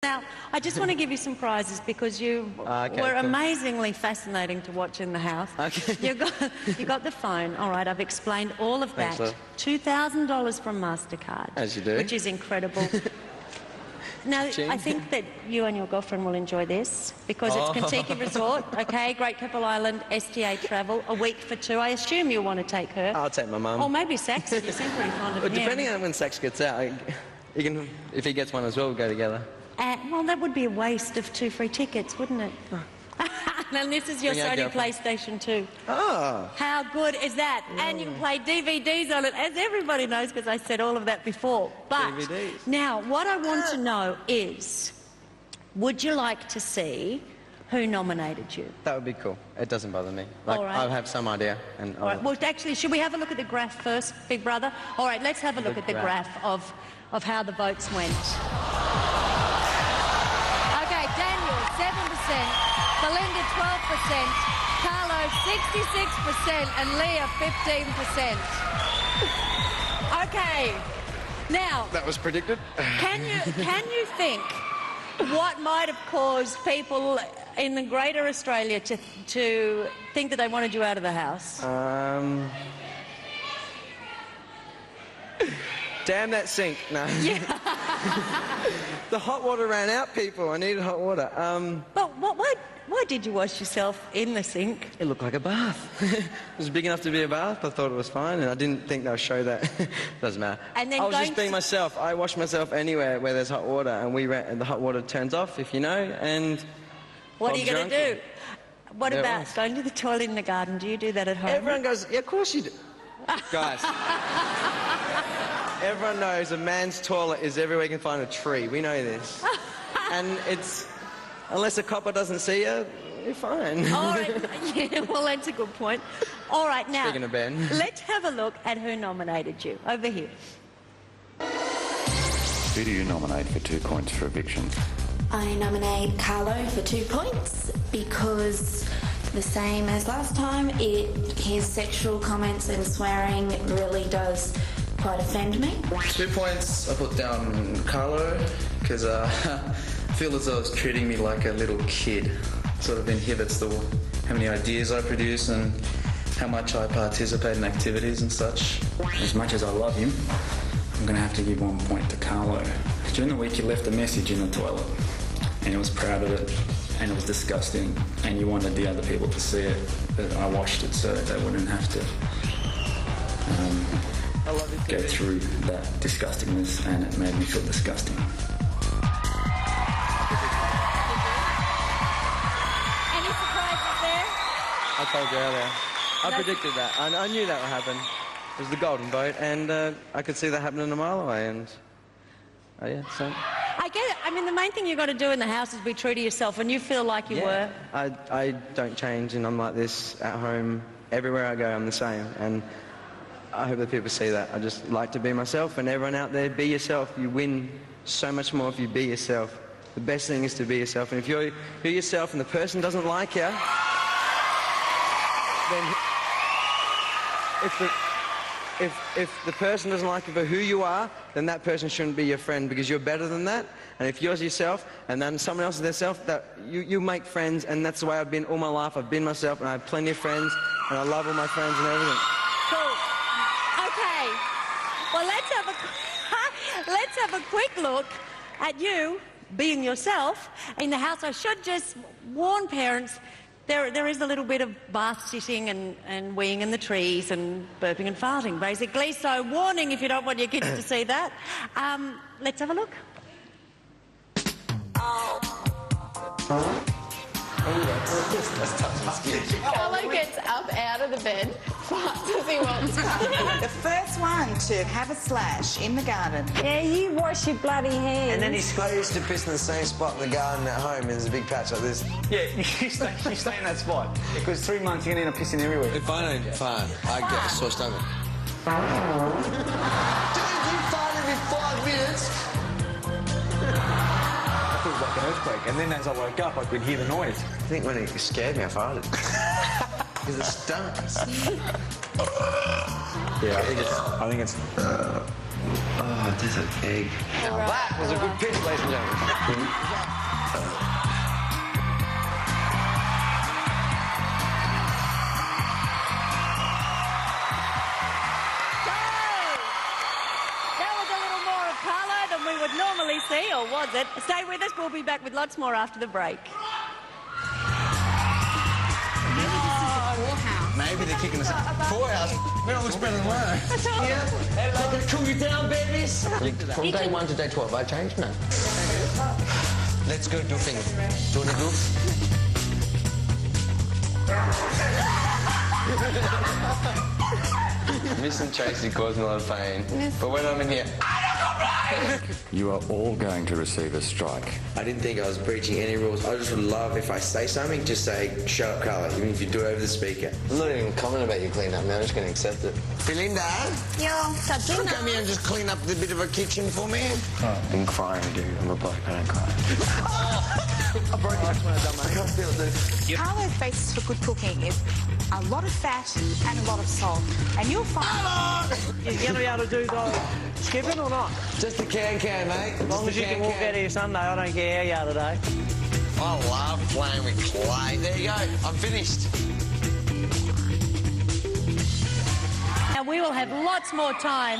Now, I just want to give you some prizes because you were amazingly fascinating to watch in the house. Okay. You got the phone. All right, I've explained all of that. $2,000 from MasterCard. As you do. Which is incredible. Now, I think that you and your girlfriend will enjoy this because it's Kentucky Resort, okay, Great Keppel Island, STA Travel, a week for two. I assume you'll want to take her. I'll take my mum. Or maybe Sax, you seem pretty fond of him. Depending on when Sax gets out, you can, if he gets one as well, we'll go together. Well, that would be a waste of 2 free tickets, wouldn't it? And this is your Sony PlayStation 2. Oh. How good is that? Yeah. And you can play DVDs on it, as everybody knows, because I said all of that before. But DVDs. Now, what I want to know is, would you like to see who nominated you? That would be cool. It doesn't bother me. Like, all right. I'll have some idea. And all right. Well, actually, should we have a look at the graph first, Big Brother? All right, let's have a look at the graph of how the votes went. Okay, Daniel, 7%. Belinda, 12%, Carlo, 66%, and Leah, 15%. Okay, now... That was predicted. Can you think what might have caused people in the greater Australia to think that they wanted you out of the house? Damn that sink. No. Yeah. The hot water ran out, people. I needed hot water. But why did you wash yourself in the sink? It looked like a bath. It was big enough to be a bath. I thought it was fine, and I didn't think they'll show that. Doesn't matter. And then I was just being myself. I wash myself anywhere where there's hot water, and the hot water turns off, if you know, and... What are you going to do? What about going to the toilet in the garden? Do you do that at home? Everyone goes, yeah, of course you do. Guys, everyone knows a man's toilet is everywhere you can find a tree. We know this. And it's... Unless a copper doesn't see you, you're fine. All right. Yeah, well, that's a good point. All right, now, speaking of Ben, let's have a look at who nominated you. Over here. Who do you nominate for 2 points for eviction? I nominate Carlo for 2 points because, the same as last time, his sexual comments and swearing really does quite offend me. 2 points I put down Carlo because I feel as though it's treating me like a little kid. Sort of inhibits how many ideas I produce and how much I participate in activities and such. As much as I love him, I'm going to have to give 1 point to Carlo. During the week you left a message in the toilet and he was proud of it and it was disgusting and you wanted the other people to see it, but I washed it so they wouldn't have to go through that disgustingness, and it made me feel disgusting. Any surprises there? I told you earlier. I predicted that. I knew that would happen. It was the golden vote, and I could see that happening a mile away, and... Oh, yeah, so... I get it. I mean, the main thing you've got to do in the house is be true to yourself, and you feel like you were. I don't change, and I'm like this at home. Everywhere I go, I'm the same, and I hope that people see that. I just like to be myself, and everyone out there, be yourself. You win so much more if you be yourself. The best thing is to be yourself, and if you're yourself and the person doesn't like you, then if the person doesn't like you for who you are, then that person shouldn't be your friend because you're better than that. And if you're yourself and then someone else is their self, that you make friends, and that's the way I've been all my life. I've been myself, and I have plenty of friends, and I love all my friends and everything. Cool. Okay. Well, let's have a quick look at you being yourself in the house. I should just warn parents, there is a little bit of bath sitting and weeing in the trees and burping and farting, basically. So warning if you don't want your kids to see that. Let's have a look. Carlo gets up out of the bed, farts as he wants to. The first one to have a slash in the garden. Yeah, you wash your bloody hands. And then I used to piss in the same spot in the garden at home, and there's a big patch like this. Yeah, you stay in that spot. Because 3 months you're going to end up pissing everywhere. If I don't fart, I get a sore stomach. Dude, you fart every 5 minutes. It was like an earthquake, and then as I woke up I could hear the noise. I think when it scared me I farted. Because it stunk. Yeah, I think it's Oh, desert egg. Now that was a good pitch, ladies and gentlemen. We would normally see, or was it? Stay with us, we'll be back with lots more after the break. Maybe they're kicking us out. Poorhouse? We don't look better than one. Hello. Did I cool you down, babies? From day 1 to day 12, I changed? No. Let's go do things. Do you want to do? Missing Tracy caused me a lot of pain. But when I'm in here, you are all going to receive a strike. I didn't think I was breaching any rules. I just would love if I say something, just say, shut up, Carla, even if you do it over the speaker. I'm not even commenting about your clean up now, I'm just going to accept it. Belinda? Yeah, Sabrina. Come here and just clean up the bit of a kitchen for me. I've been crying, dude. I'm a bloke, I don't cry. I broke it when I done my... I can't feel it, dude. Carlo's basis for good cooking is a lot of fat and a lot of salt. And you'll find... You're going to be able to do those skipping or not? Just a can, mate. As long as you can walk out of here Sunday, I don't care how you are today. I love playing with clay. There you go. I'm finished. Now, we will have lots more time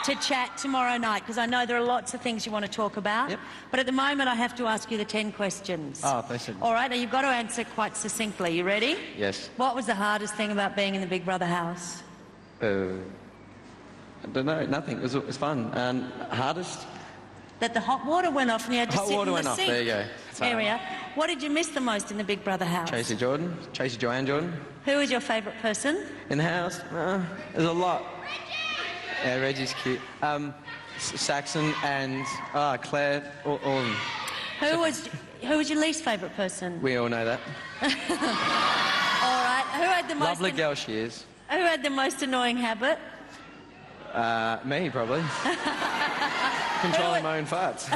to chat tomorrow night, because I know there are lots of things you want to talk about. Yep. But at the moment, I have to ask you the 10 questions. Oh, thanks. All right, now you've got to answer quite succinctly. You ready? Yes. What was the hardest thing about being in the Big Brother house? I don't know, nothing. It was fun. And hardest? That the hot water went off and you had to Hot sit water in went the off, sink there you go. Sorry. area. What did you miss the most in the Big Brother house? Tracy Joanne Jordan. Who is your favourite person? In the house? There's a lot. Yeah, Reggie's cute. Saxon and Claire, all of them. Who was your least favourite person? We all know that. All right. Who had the most... Lovely girl she is. Who had the most annoying habit? Me, probably. Controlling my own farts.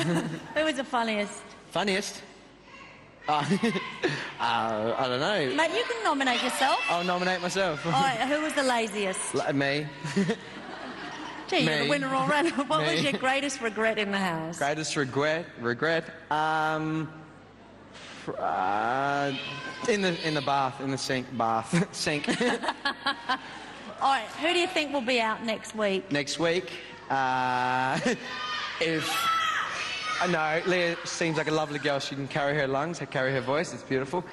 Who was the funniest? Funniest? I don't know. Mate, you can nominate yourself. I'll nominate myself. All right, who was the laziest? Me. Gee, you're the winner all round. What Me. was your greatest regret in the house? Greatest regret? In the bath, in the sink, sink. All right, who do you think will be out next week? Next week, no, Leah seems like a lovely girl. She can carry her lungs, carry her voice. It's beautiful.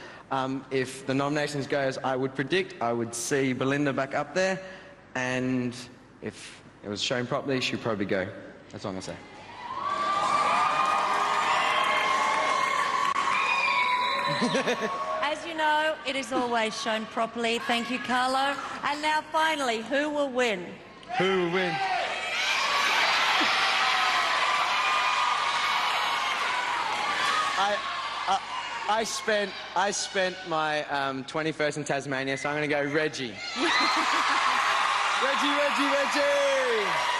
If the nominations go as I would predict, I would see Belinda back up there, and if it was shown properly, she'd probably go. That's all I'm gonna say. As you know, it is always shown properly. Thank you, Carlo. And now, finally, who will win? Who will win? I spent my 21st in Tasmania, so I'm going to go Reggie. Reggie.